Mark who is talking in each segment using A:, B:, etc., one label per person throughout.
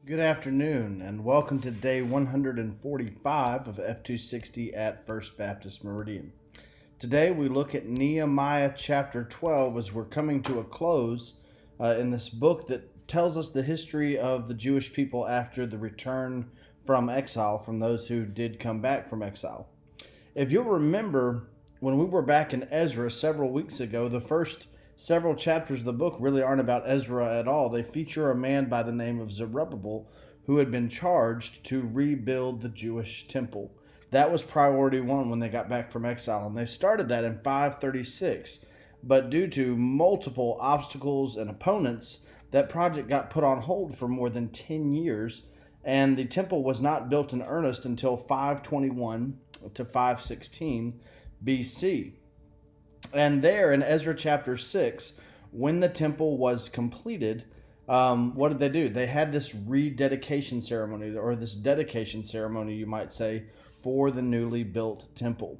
A: Good afternoon, and welcome to day 145 of F260 at First Baptist Meridian. Today we look at Nehemiah chapter 12 as we're coming to a close in this book that tells us the history of the Jewish people after the return from exile, from those who did come back from exile. If you'll remember, when we were back in Ezra several weeks ago, the first several chapters of the book really aren't about Ezra at all. They feature a man by the name of Zerubbabel who had been charged to rebuild the Jewish temple. That was priority one when they got back from exile, and they started that in 536. But due to multiple obstacles and opponents, that project got put on hold for more than 10 years, and the temple was not built in earnest until 521 to 516 BC. And there in Ezra chapter 6, when the temple was completed, what did they do? They had this rededication ceremony, or this dedication ceremony, you might say, for the newly built temple.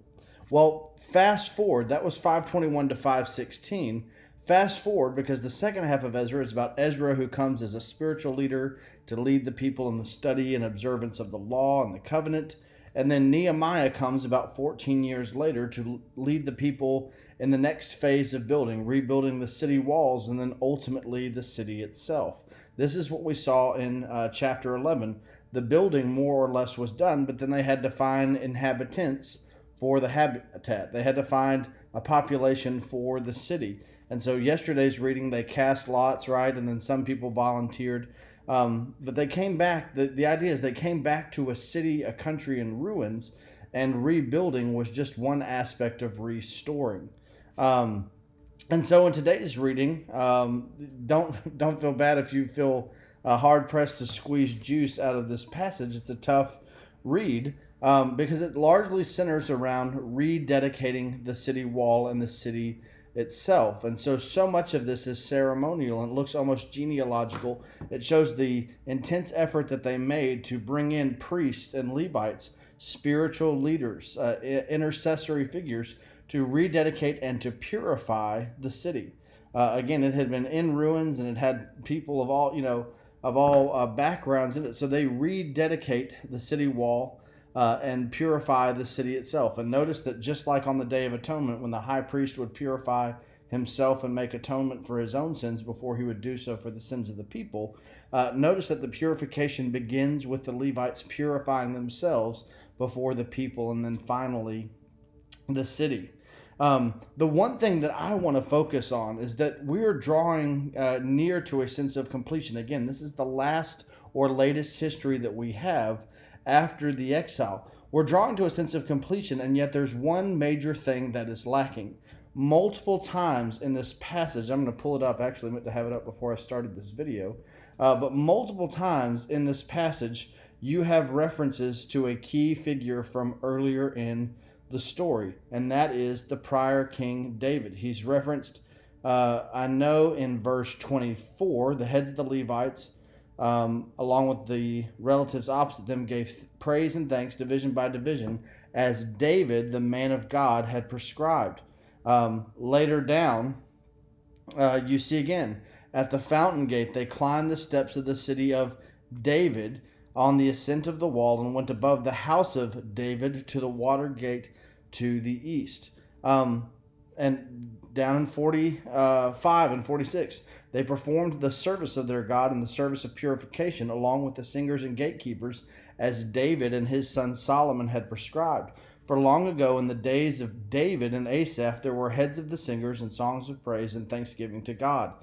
A: Well, fast forward, that was 521 to 516. Fast forward, because the second half of Ezra is about Ezra, who comes as a spiritual leader to lead the people in the study and observance of the law and the covenant. And then Nehemiah comes about 14 years later to lead the people in the next phase of building, rebuilding the city walls, and then ultimately the city itself. This is what we saw in chapter 11. The building more or less was done, but then they had to find inhabitants for the habitat. They had to find a population for the city. And so yesterday's reading, they cast lots, right? And then some people volunteered. But they came back. The idea is they came back to a city, a country in ruins, and rebuilding was just one aspect of restoring. And so in today's reading, don't feel bad if you feel hard pressed to squeeze juice out of this passage. It's a tough read because it largely centers around rededicating the city wall and the city itself. And so much of this is ceremonial and looks almost genealogical. It shows the intense effort that they made to bring in priests and Levites, spiritual leaders, intercessory figures, to rededicate and to purify the city. Again, it had been in ruins and it had people of all backgrounds in it. So they rededicate the city wall and purify the city itself. And notice that just like on the Day of Atonement, when the high priest would purify himself and make atonement for his own sins before he would do so for the sins of the people, notice that the purification begins with the Levites purifying themselves before the people and then finally the city. The one thing that I want to focus on is that we're drawing near to a sense of completion. Again, this is the last or latest history that we have after the exile. We're drawing to a sense of completion, and yet there's one major thing that is lacking. Multiple times in this passage, I'm going to pull it up. Actually, I meant to have it up before I started this video. But multiple times in this passage, you have references to a key figure from earlier in the story, and that is the prior King David. He's referenced, I know, in verse 24, the heads of the Levites, along with the relatives opposite them, gave praise and thanks division by division, as David, the man of God, had prescribed. Later down, you see again, at the fountain gate, they climbed the steps of the city of David on the ascent of the wall and went above the house of David to the water gate to the east. And down in 45 and 46, they performed the service of their God and the service of purification along with the singers and gatekeepers as David and his son Solomon had prescribed. For long ago in the days of David and Asaph, there were heads of the singers and songs of praise and thanksgiving to God.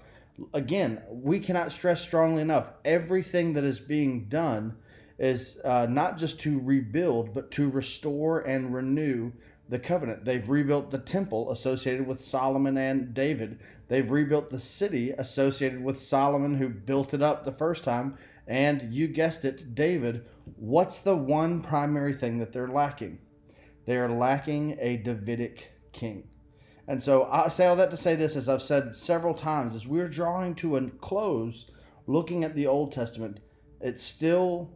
A: Again, we cannot stress strongly enough, everything that is being done is not just to rebuild, but to restore and renew the covenant. They've rebuilt the temple associated with Solomon and David. They've rebuilt the city associated with Solomon, who built it up the first time. And you guessed it, David. What's the one primary thing that they're lacking? They are lacking a Davidic king. And so I say all that to say this, as I've said several times, as we're drawing to a close, looking at the Old Testament, it still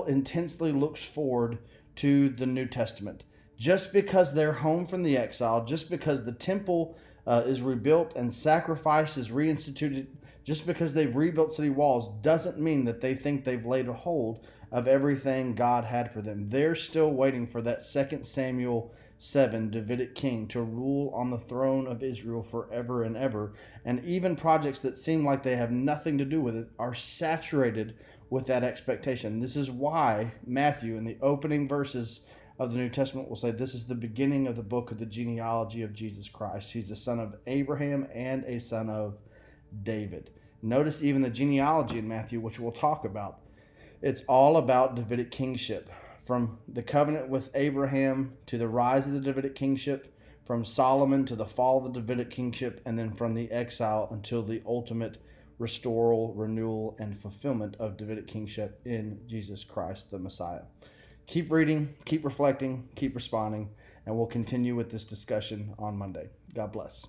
A: intensely looks forward to the New Testament. Just because they're home from the exile, just because the temple is rebuilt and sacrifice is reinstituted. Just because they've rebuilt city walls doesn't mean that they think they've laid a hold of everything God had for them. They're still waiting for that 2 Samuel 7 Davidic king to rule on the throne of Israel forever and ever. And even projects that seem like they have nothing to do with it are saturated with that expectation. This is why Matthew, in the opening verses of the New Testament, will say this is the beginning of the book of the genealogy of Jesus Christ. He's a son of Abraham and a son of David. Notice even the genealogy in Matthew, which we'll talk about. It's all about Davidic kingship. From the covenant with Abraham to the rise of the Davidic kingship, from Solomon to the fall of the Davidic kingship, and then from the exile until the ultimate restoral, renewal, and fulfillment of Davidic kingship in Jesus Christ, the Messiah. Keep reading, keep reflecting, keep responding, and we'll continue with this discussion on Monday. God bless.